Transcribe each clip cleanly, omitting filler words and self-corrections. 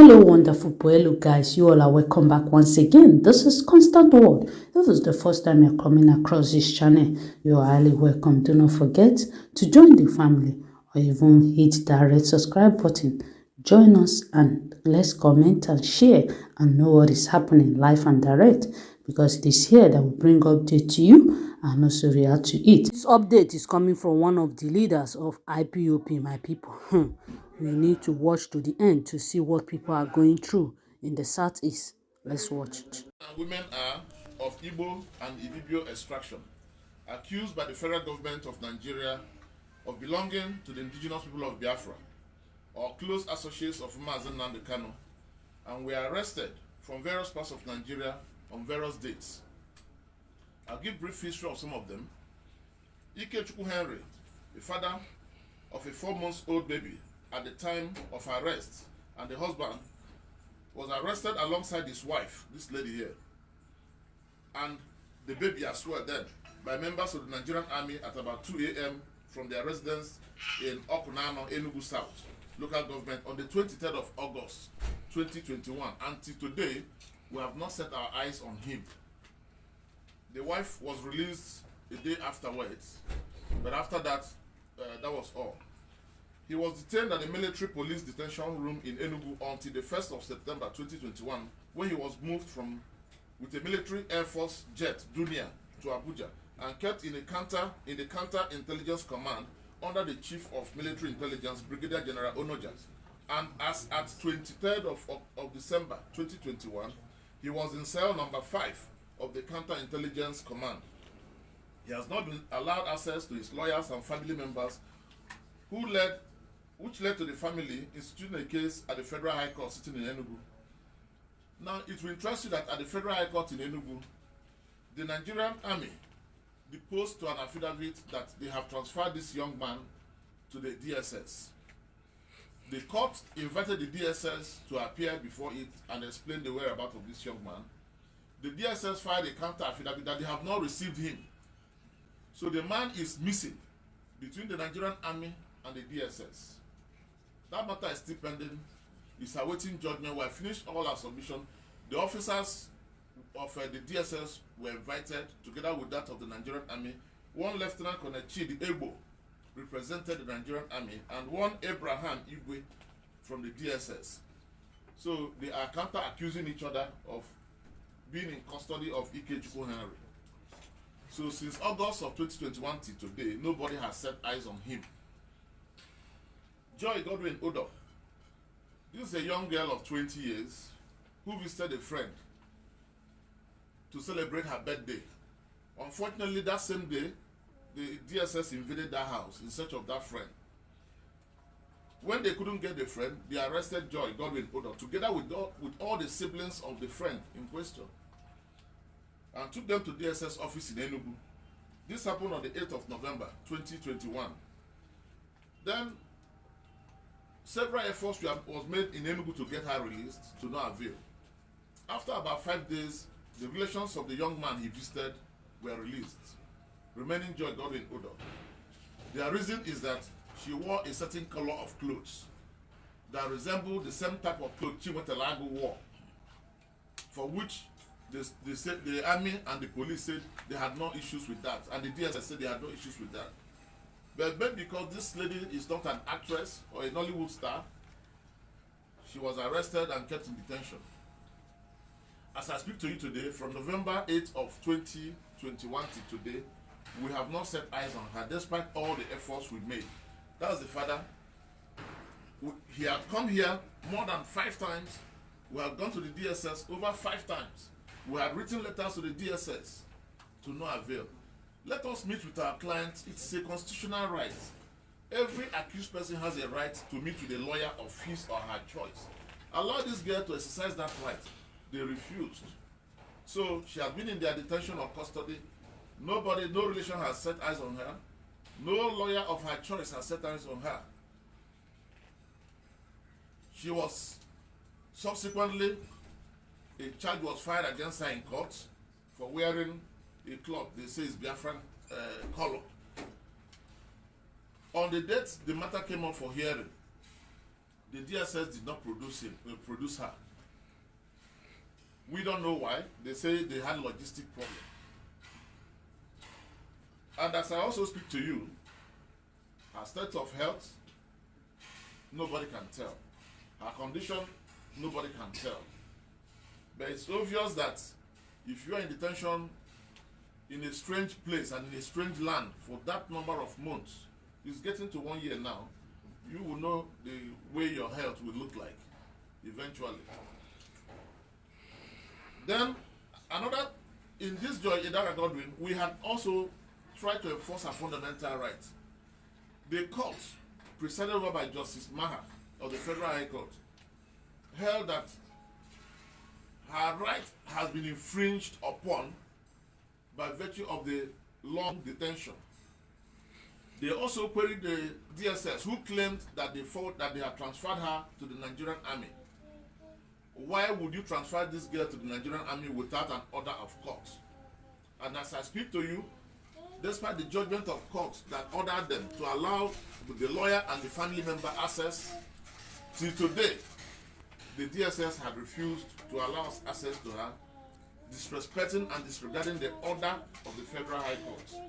Hello, wonderful people. Hello, guys. You all are welcome back once again. This is Constant World. If this is the first time you're coming across this channel, you are highly welcome. Do not forget to join the family or even hit that red subscribe button. Join us and let's comment and share and know what is happening live and direct, because it is here that will bring update to you and also react to it. This update is coming from one of the leaders of IPOP, my people. We need to watch to the end to see what people are going through in the southeast. Let's watch it. Women are of Igbo and Ibibio extraction, accused by the federal government of Nigeria of belonging to the indigenous people of Biafra or close associates of Mazen Nnamdi Kanu, and were arrested from various parts of Nigeria on various dates. I'll give brief history of some of them. Ikechukwu Henry, the father of a 4-month-old baby at the time of her arrest, and the husband was arrested alongside his wife, this lady here, and the baby as well then, by members of the Nigerian Army at about 2 a.m. from their residence in Okunano, Enugu South, local government, on the 23rd of August 2021. Until today, we have not set our eyes on him. The wife was released a day afterwards, but after that, that was all. He was detained at the military police detention room in Enugu until the 1st of September 2021, when he was moved with a military Air Force jet, Dunia, to Abuja, and kept in the counter intelligence command under the Chief of Military Intelligence, Brigadier General Onoja. And as at 23rd of December 2021, he was in cell number 5 of the counter intelligence command. He has not been allowed access to his lawyers and family members, which led to the family instituting a case at the Federal High Court sitting in Enugu. Now, it will interest you that at the Federal High Court in Enugu, the Nigerian Army deposed to an affidavit that they have transferred this young man to the DSS. The court invited the DSS to appear before it and explain the whereabouts of this young man. The DSS filed a counter affidavit that they have not received him. So the man is missing between the Nigerian Army and the DSS. That matter is still pending. It's awaiting judgment. We have finished all our submission. The officers of the DSS were invited, together with that of the Nigerian Army. One Lieutenant Colonel Kidn Pping represented the Nigerian Army, and one Abraham Igwe from the DSS. So they are counter accusing each other of being in custody of Ikechukwu Henry. So since August of 2021 till today, nobody has set eyes on him. Joy Godwin Odo. This is a young girl of 20 years who visited a friend to celebrate her birthday. Unfortunately, that same day, the DSS invaded that house in search of that friend. When they couldn't get the friend, they arrested Joy Godwin Odo together with all the siblings of the friend in question, and took them to DSS office in Enugu. This happened on the 8th of November 2021. Then several efforts was made in Enugu to get her released, to no avail. After about 5 days, the relations of the young man he visited were released, remaining Joy Godwin Odo. Their reason is that she wore a certain color of clothes that resembled the same type of clothes Chiwetelagu wore, for which the army and the police said they had no issues with that, and the DSS said they had no issues with that. But because this lady is not an actress or a Nollywood star, she was arrested and kept in detention. As I speak to you today, from November 8th of 2021 till today, we have not set eyes on her, despite all the efforts we made. That's the father. He had come here more than 5 times. We have gone to the DSS over 5 times. We have written letters to the DSS to no avail. Let us meet with our clients. It's a constitutional right. Every accused person has a right to meet with a lawyer of his or her choice. Allow this girl to exercise that right. They refused. So she has been in their detention or custody. No relation has set eyes on her. No lawyer of her choice has set eyes on her. She was subsequently, a charge was filed against her in court for wearing a cloth they say is Biafran color. On the date the matter came up for hearing, the DSS did not produce her. We don't know why. They say they had logistic problem. And as I also speak to you, her state of health, nobody can tell. Her condition, nobody can tell. But it's obvious that if you are in detention in a strange place and in a strange land for that number of months, it's getting to 1 year now, you will know the way your health will look like eventually. Then, in this Joy Idara Godwin, we had also tried to enforce our fundamental rights. The court, presided over by Justice Maha of the Federal High Court, held that her right has been infringed upon by virtue of the long detention. They also queried the DSS, who claimed that they thought that they had transferred her to the Nigerian army. Why would you transfer this girl to the Nigerian army without an order of court? And as I speak to you, despite the judgment of court that ordered them to allow the lawyer and the family member access, till today, the DSS had refused to allow us access to her, disrespecting and disregarding the order of the Federal High Court.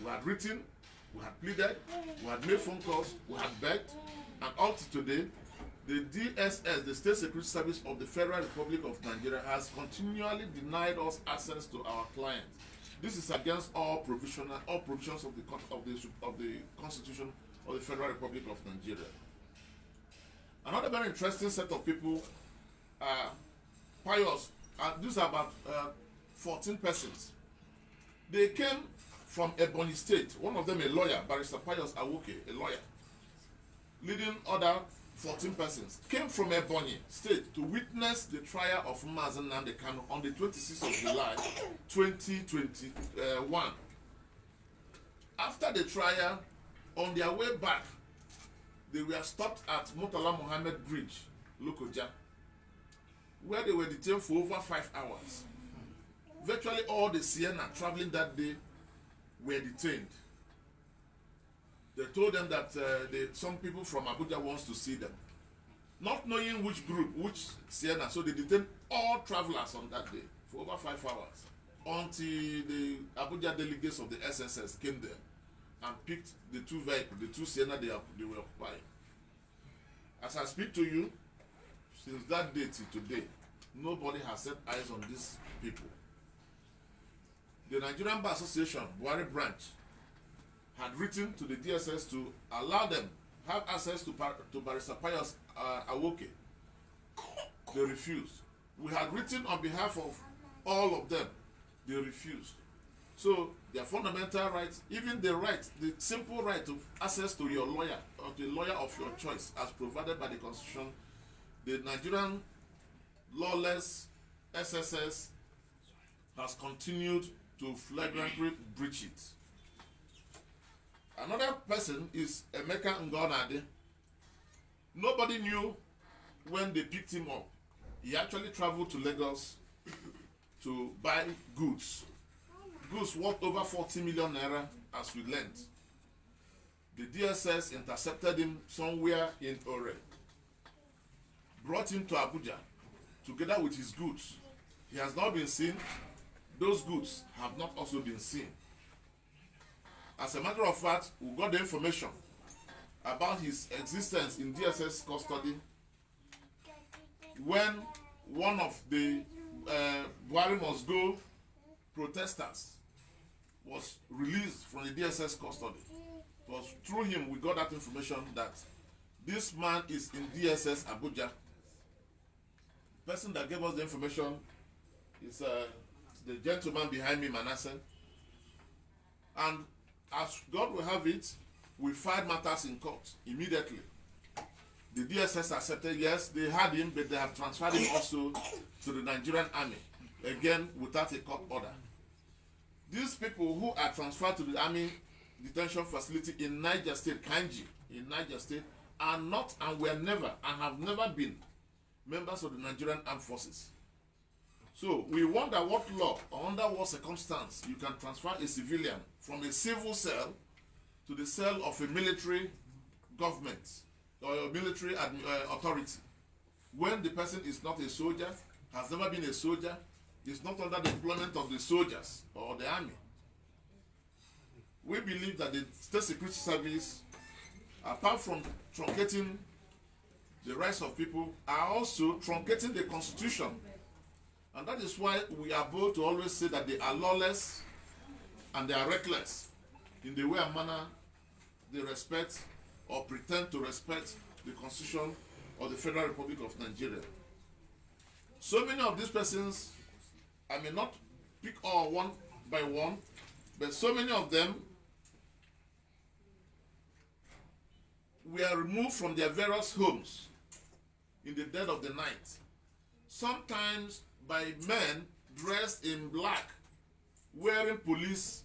We had written, we had pleaded, we had made phone calls, we had begged, and up to today, the DSS, the State Security Service of the Federal Republic of Nigeria, has continually denied us access to our clients. This is against all provisions of the Constitution of the Federal Republic of Nigeria. Another very interesting set of people are pious. These are about 14 persons. They came from Ebonyi State. One of them a lawyer, Barrister Pius Awoke, a lawyer. Leading other 14 persons came from Ebonyi State to witness the trial of Mazen Nnamdi Kanu on the 26th of July 2021. After the trial, on their way back, they were stopped at Murtala Mohammed Bridge, Lokoja, where they were detained for over 5 hours. Virtually all the Sienna traveling that day were detained. They told them that some people from Abuja wants to see them. Not knowing which group, which Sienna, so they detained all travelers on that day for over 5 hours until the Abuja delegates of the SSS came there and picked the two vehicles, the two Sienna they were occupying. As I speak to you, since that day till today, nobody has set eyes on these people. The Nigerian Bar Association, Buhari branch, had written to the DSS to allow them have access to Barrister Pius Awoke. They refused. We had written on behalf of all of them. They refused. So their fundamental rights, even the right, the simple right of access to your lawyer or the lawyer of your choice as provided by the Constitution, the Nigerian lawless SSS has continued to flagrantly breach it. Another person is Emeka Ngonade. Nobody knew when they picked him up. He actually traveled to Lagos to buy goods. Goods worth over 40 million naira, as we learned. The DSS intercepted him somewhere in Ore, brought him to Abuja together with his goods. He has not been seen. Those goods have not also been seen. As a matter of fact, we got the information about his existence in DSS custody when one of the Buhari Must Go protesters was released from the DSS custody. It was through him we got that information that this man is in DSS Abuja. The person that gave us the information is the gentleman behind me, Manasseh. And as God will have it, we filed matters in court immediately. The DSS accepted, yes, they had him, but they have transferred him also to the Nigerian army, again without a court order. These people who are transferred to the army detention facility in Niger State, Kanji, in Niger State, are not and were never and have never been members of the Nigerian Armed Forces. So we wonder what law or under what circumstance you can transfer a civilian from a civil cell to the cell of a military government or military authority when the person is not a soldier, has never been a soldier, is not under the employment of the soldiers or the army. We believe that the State Security Service, apart from truncating the rights of people, are also truncating the Constitution. And that is why we are bold to always say that they are lawless and they are reckless in the way and manner they respect or pretend to respect the Constitution of the Federal Republic of Nigeria. So many of these persons, I may not pick all one by one, but so many of them were removed from their various homes in the dead of the night, sometimes by men dressed in black, wearing police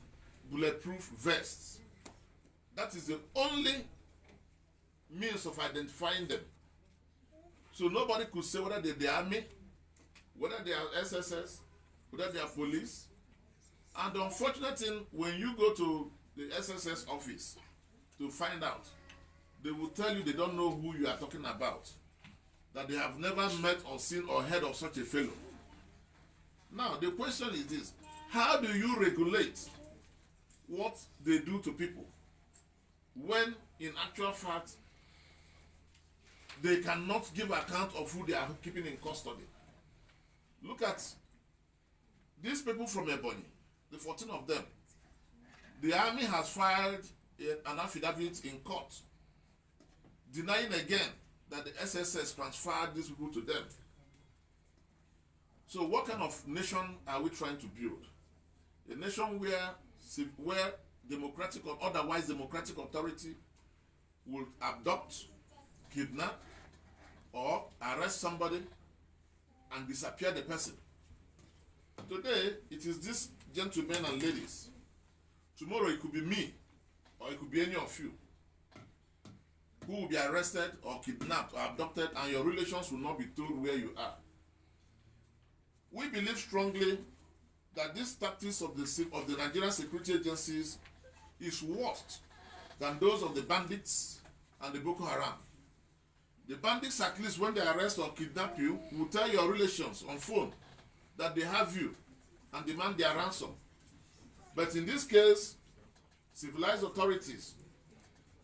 bulletproof vests. That is the only means of identifying them. So nobody could say whether they're the army, whether they are SSS, whether they are police. And the unfortunate thing, when you go to the SSS office to find out, they will tell you they don't know who you are talking about, that they have never met or seen or heard of such a fellow. Now, the question is this: how do you regulate what they do to people when, in actual fact, they cannot give account of who they are keeping in custody? Look at these people from Ebonyi, the 14 of them. The army has filed an affidavit in court denying again that the SSS transferred these people to them. So what kind of nation are we trying to build? A nation where democratic or otherwise democratic authority will abduct, kidnap, or arrest somebody and disappear the person. Today, it is these gentlemen and ladies. Tomorrow, it could be me, or it could be any of you, who will be arrested or kidnapped or abducted, and your relations will not be told where you are. We believe strongly that these tactics of the Nigerian security agencies is worse than those of the bandits and the Boko Haram. The bandits, at least when they arrest or kidnap you, will tell your relations on phone that they have you and demand their ransom. But in this case, civilized authorities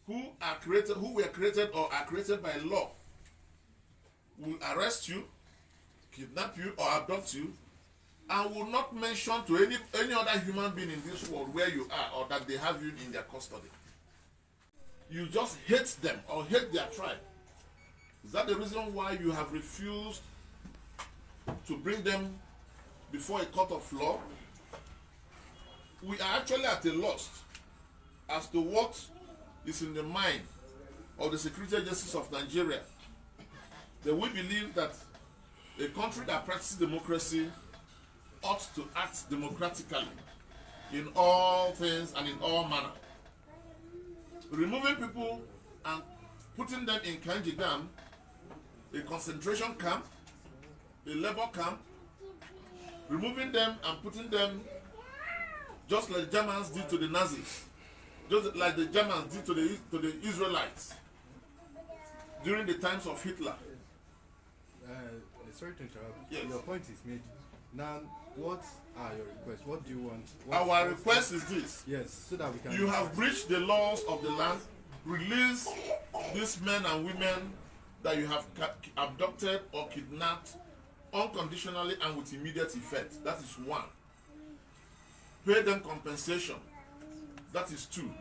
who were created or are created by law will arrest you, kidnap you, or abduct you, and will not mention to any other human being in this world where you are or that they have you in their custody. You just hate them or hate their tribe. Is that the reason why you have refused to bring them before a court of law? We are actually at a loss as to what is in the mind of the security agencies of Nigeria. That we believe that a country that practices democracy ought to act democratically in all things and in all manner. Removing people and putting them in Kanji Dam, a concentration camp, a labor camp, removing them and putting them just like the Germans did to the Nazis, just like the Germans did to the Israelites during the times of Hitler. Sorry to interrupt. Yes. Your point is made. Now, what are your requests? What do you want? Our request is this. Yes, so that we can... You have breached the laws of the land. Release these men and women that you have abducted or kidnapped unconditionally and with immediate effect. That is one. Pay them compensation. That is two.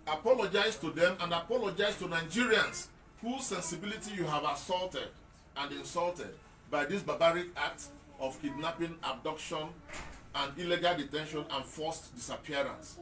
Apologize to them and apologize to Nigerians whose sensibility you have assaulted and insulted by this barbaric act of kidnapping, abduction, and illegal detention and forced disappearance.